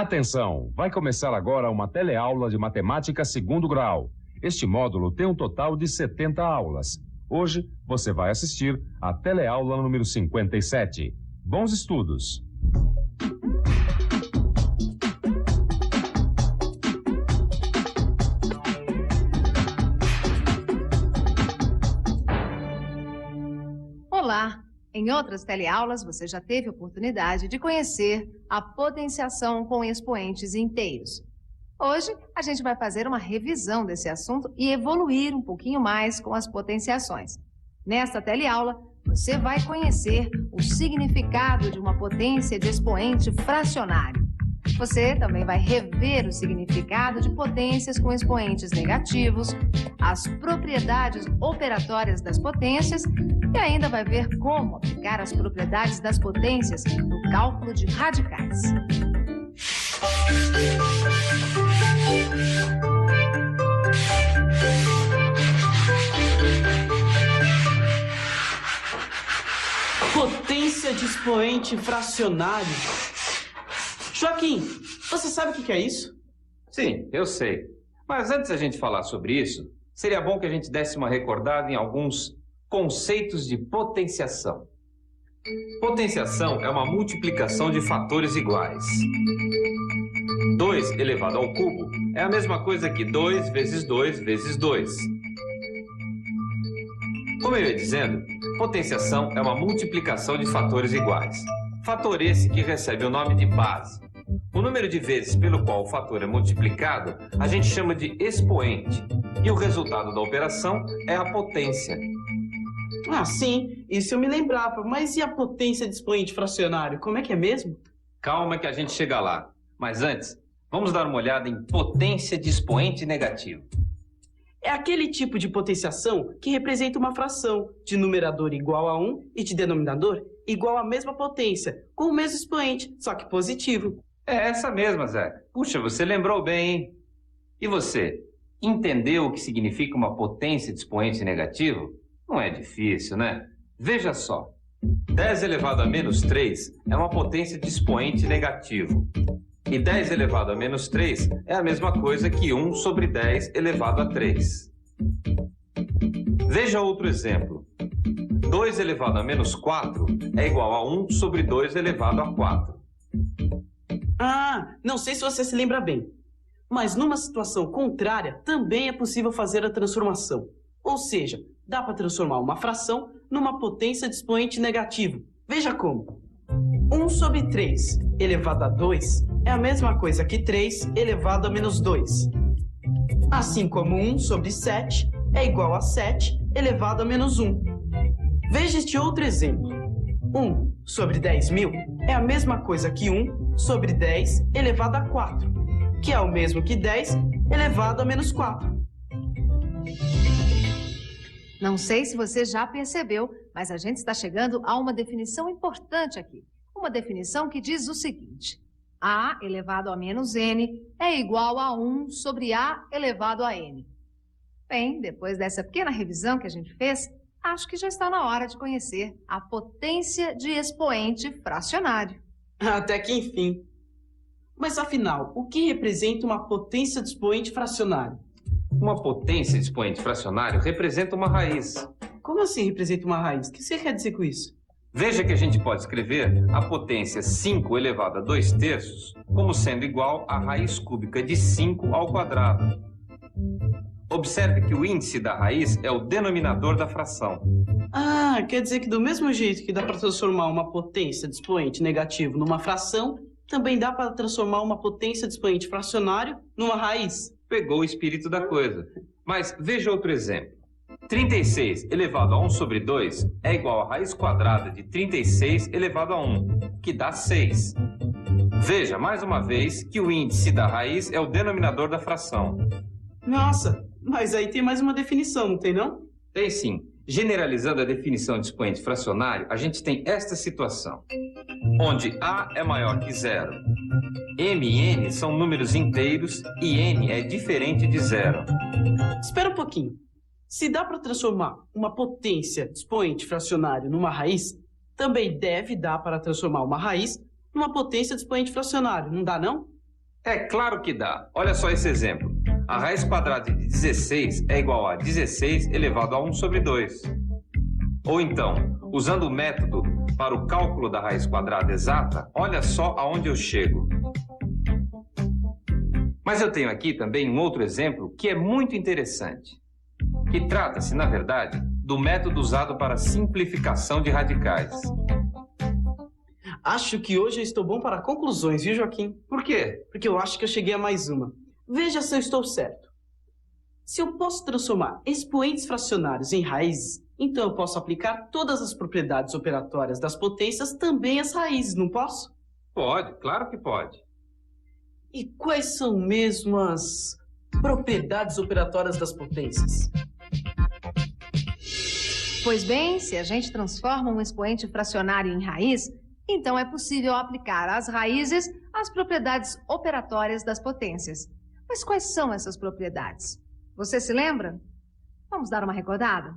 Atenção! Vai começar agora uma teleaula de matemática segundo grau. Este módulo tem um total de 70 aulas. Hoje você vai assistir a teleaula número 57. Bons estudos! Olá! Em outras teleaulas, você já teve a oportunidade de conhecer a potenciação com expoentes inteiros. Hoje, a gente vai fazer uma revisão desse assunto e evoluir um pouquinho mais com as potenciações. Nesta teleaula, você vai conhecer o significado de uma potência de expoente fracionário. Você também vai rever o significado de potências com expoentes negativos, as propriedades operatórias das potências e ainda vai ver como aplicar as propriedades das potências no cálculo de radicais. Potência de expoente fracionário. Joaquim, você sabe o que é isso? Sim, eu sei. Mas antes da gente falar sobre isso, seria bom que a gente desse uma recordada em alguns conceitos de potenciação. Potenciação é uma multiplicação de fatores iguais. 2 elevado ao cubo é a mesma coisa que 2 vezes 2 vezes 2. Como eu ia dizendo, potenciação é uma multiplicação de fatores iguais. Fator esse que recebe o nome de base. O número de vezes pelo qual o fator é multiplicado, a gente chama de expoente. E o resultado da operação é a potência. Ah, sim, isso eu me lembrava. Mas e a potência de expoente fracionário? Como é que é mesmo? Calma que a gente chega lá. Mas antes, vamos dar uma olhada em potência de expoente negativo. É aquele tipo de potenciação que representa uma fração de numerador igual a 1 e de denominador igual à mesma potência, com o mesmo expoente, só que positivo. É essa mesma, Zé. Puxa, você lembrou bem, hein? E você, entendeu o que significa uma potência de expoente negativo? Não é difícil, né? Veja só. 10 elevado a menos 3 é uma potência de expoente negativo. E 10 elevado a menos 3 é a mesma coisa que 1 sobre 10 elevado a 3. Veja outro exemplo. 2 elevado a menos 4 é igual a 1 sobre 2 elevado a 4. Ah, não sei se você se lembra bem, mas numa situação contrária também é possível fazer a transformação. Ou seja, dá para transformar uma fração numa potência de expoente negativo. Veja como. 1 sobre 3 elevado a 2 é a mesma coisa que 3 elevado a menos 2. Assim como 1 sobre 7 é igual a 7 elevado a menos 1. Veja este outro exemplo. 1 sobre 10.000 é a mesma coisa que 1 sobre 10 elevado a 4, que é o mesmo que 10 elevado a menos 4. Não sei se você já percebeu, mas a gente está chegando a uma definição importante aqui. Uma definição que diz o seguinte: A elevado a menos n é igual a 1 sobre A elevado a n. Bem, depois dessa pequena revisão que a gente fez, acho que já está na hora de conhecer a potência de expoente fracionário. Até que enfim. Mas afinal, o que representa uma potência de expoente fracionário? Uma potência de expoente fracionário representa uma raiz. Como assim representa uma raiz? O que você quer dizer com isso? Veja que a gente pode escrever a potência 5 elevado a 2/3 como sendo igual à raiz cúbica de 5 ao quadrado. Observe que o índice da raiz é o denominador da fração. Ah, quer dizer que do mesmo jeito que dá para transformar uma potência de expoente negativo numa fração, também dá para transformar uma potência de expoente fracionário numa raiz. Pegou o espírito da coisa. Mas veja outro exemplo. 36 elevado a 1 sobre 2 é igual à raiz quadrada de 36 elevado a 1, que dá 6. Veja, mais uma vez, que o índice da raiz é o denominador da fração. Nossa, mas aí tem mais uma definição, não tem não? Tem sim. Generalizando a definição de expoente fracionário, a gente tem esta situação, onde A é maior que 0. M e N são números inteiros e N é diferente de 0. Espera um pouquinho. Se dá para transformar uma potência de expoente fracionário numa raiz, também deve dar para transformar uma raiz numa potência de expoente fracionário, não dá não? É claro que dá. Olha só esse exemplo. A raiz quadrada de 16 é igual a 16 elevado a 1 sobre 2. Ou então, usando o método para o cálculo da raiz quadrada exata, olha só aonde eu chego. Mas eu tenho aqui também um outro exemplo que é muito interessante, que trata-se, na verdade, do método usado para simplificação de radicais. Acho que hoje eu estou bom para conclusões, viu, Joaquim? Por quê? Porque eu acho que eu cheguei a mais uma. Veja se eu estou certo. Se eu posso transformar expoentes fracionários em raízes, então eu posso aplicar todas as propriedades operatórias das potências também às raízes, não posso? Pode, claro que pode. E quais são mesmo as propriedades operatórias das potências? Pois bem, se a gente transforma um expoente fracionário em raiz, então é possível aplicar às raízes as propriedades operatórias das potências. Mas quais são essas propriedades? Você se lembra? Vamos dar uma recordada?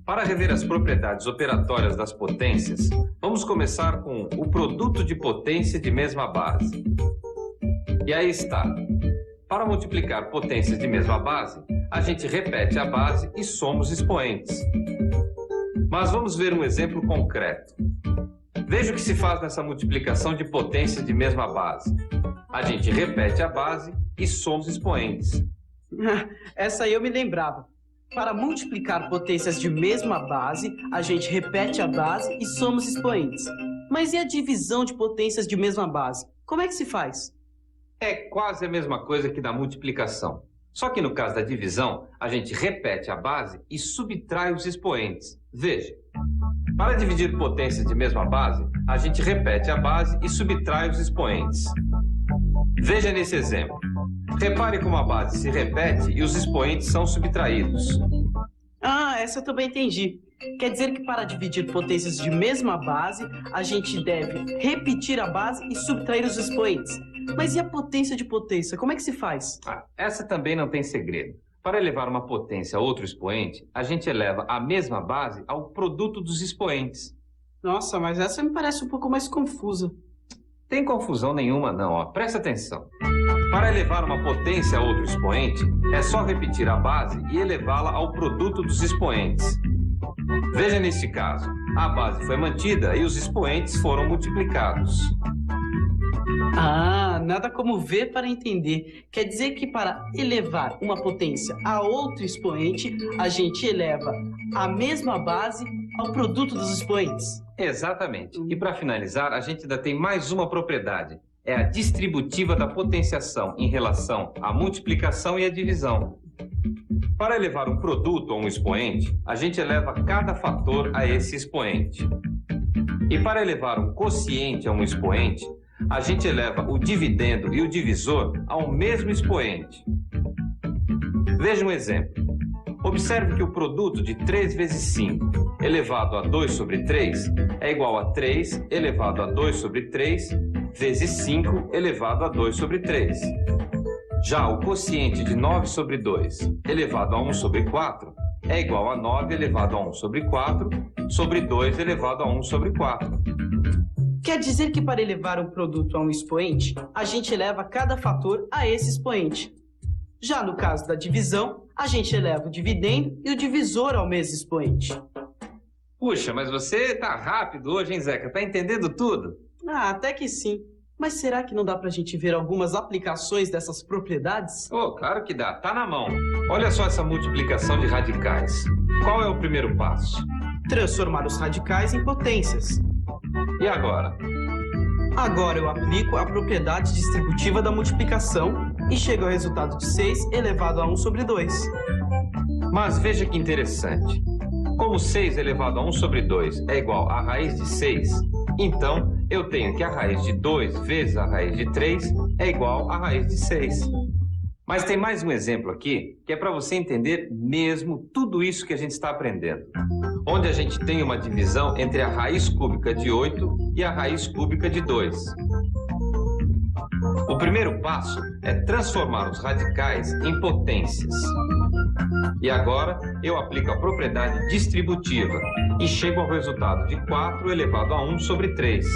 Para rever as propriedades operatórias das potências, vamos começar com o produto de potência de mesma base. E aí está. Para multiplicar potências de mesma base, a gente repete a base e soma os expoentes. Mas vamos ver um exemplo concreto. Veja o que se faz nessa multiplicação de potências de mesma base. A gente repete a base e soma os expoentes. Essa aí eu me lembrava. Para multiplicar potências de mesma base, a gente repete a base e soma os expoentes. Mas e a divisão de potências de mesma base? Como é que se faz? É quase a mesma coisa que da multiplicação. Só que no caso da divisão, a gente repete a base e subtrai os expoentes. Veja, para dividir potências de mesma base, a gente repete a base e subtrai os expoentes. Veja nesse exemplo. Repare como a base se repete e os expoentes são subtraídos. Ah, essa eu também entendi. Quer dizer que para dividir potências de mesma base, a gente deve repetir a base e subtrair os expoentes. Mas e a potência de potência? Como é que se faz? Essa também não tem segredo. Para elevar uma potência a outro expoente, a gente eleva a mesma base ao produto dos expoentes. Nossa, mas essa me parece um pouco mais confusa. Tem confusão nenhuma não, ó. Presta atenção. Para elevar uma potência a outro expoente, é só repetir a base e elevá-la ao produto dos expoentes. Veja neste caso, a base foi mantida e os expoentes foram multiplicados. Ah, nada como ver para entender. Quer dizer que para elevar uma potência a outro expoente, a gente eleva a mesma base ao produto dos expoentes. Exatamente. E para finalizar, a gente ainda tem mais uma propriedade. É a distributiva da potenciação em relação à multiplicação e à divisão. Para elevar um produto a um expoente, a gente eleva cada fator a esse expoente. E para elevar um quociente a um expoente, a gente eleva o dividendo e o divisor ao mesmo expoente. Veja um exemplo. Observe que o produto de 3 vezes 5 elevado a 2 sobre 3 é igual a 3 elevado a 2 sobre 3 vezes 5 elevado a 2 sobre 3. Já o quociente de 9 sobre 2 elevado a 1 sobre 4 é igual a 9 elevado a 1 sobre 4 sobre 2 elevado a 1 sobre 4. Quer dizer que para elevar um produto a um expoente, a gente eleva cada fator a esse expoente. Já no caso da divisão, a gente eleva o dividendo e o divisor ao mesmo expoente. Puxa, mas você tá rápido hoje, hein, Zeca? Tá entendendo tudo? Ah, até que sim. Mas será que não dá pra gente ver algumas aplicações dessas propriedades? Oh, claro que dá. Tá na mão. Olha só essa multiplicação de radicais. Qual é o primeiro passo? Transformar os radicais em potências. E agora? Agora eu aplico a propriedade distributiva da multiplicação e chego ao resultado de 6 elevado a 1 sobre 2. Mas veja que interessante. Como 6 elevado a 1 sobre 2 é igual à raiz de 6, então eu tenho que a raiz de 2 vezes a raiz de 3 é igual à raiz de 6. Mas tem mais um exemplo aqui que é para você entender mesmo tudo isso que a gente está aprendendo. Onde a gente tem uma divisão entre a raiz cúbica de 8 e a raiz cúbica de 2. O primeiro passo é transformar os radicais em potências. E agora eu aplico a propriedade distributiva e chego ao resultado de 4 elevado a 1 sobre 3.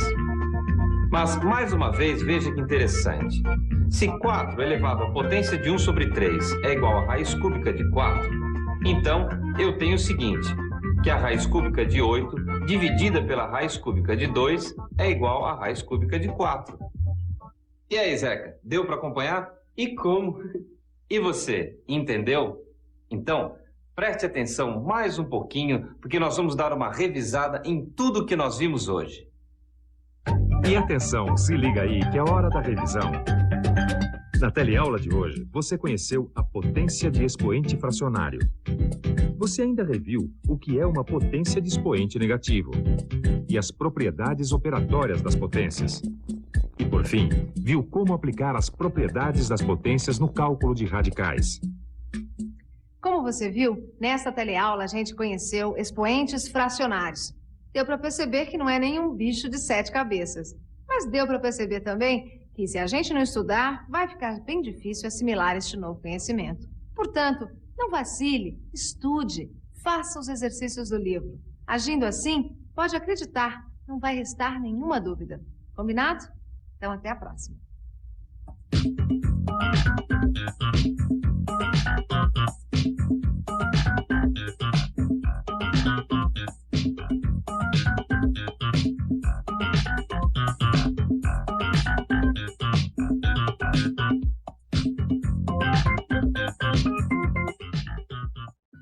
Mas, mais uma vez, veja que interessante. Se 4 elevado à potência de 1 sobre 3 é igual à raiz cúbica de 4, então eu tenho o seguinte, que a raiz cúbica de 8 dividida pela raiz cúbica de 2 é igual à raiz cúbica de 4. E aí, Zeca, deu para acompanhar? E como? E você, entendeu? Então, preste atenção mais um pouquinho, porque nós vamos dar uma revisada em tudo que nós vimos hoje. E atenção, se liga aí que é hora da revisão. Na teleaula de hoje, você conheceu a potência de expoente fracionário. Você ainda reviu o que é uma potência de expoente negativo e as propriedades operatórias das potências. E, por fim, viu como aplicar as propriedades das potências no cálculo de radicais. Como você viu, nesta teleaula a gente conheceu expoentes fracionários. Deu para perceber que não é nenhum bicho de 7 cabeças. Mas deu para perceber também que se a gente não estudar, vai ficar bem difícil assimilar este novo conhecimento. Portanto, não vacile, estude, faça os exercícios do livro. Agindo assim, pode acreditar, não vai restar nenhuma dúvida. Combinado? Então, até a próxima.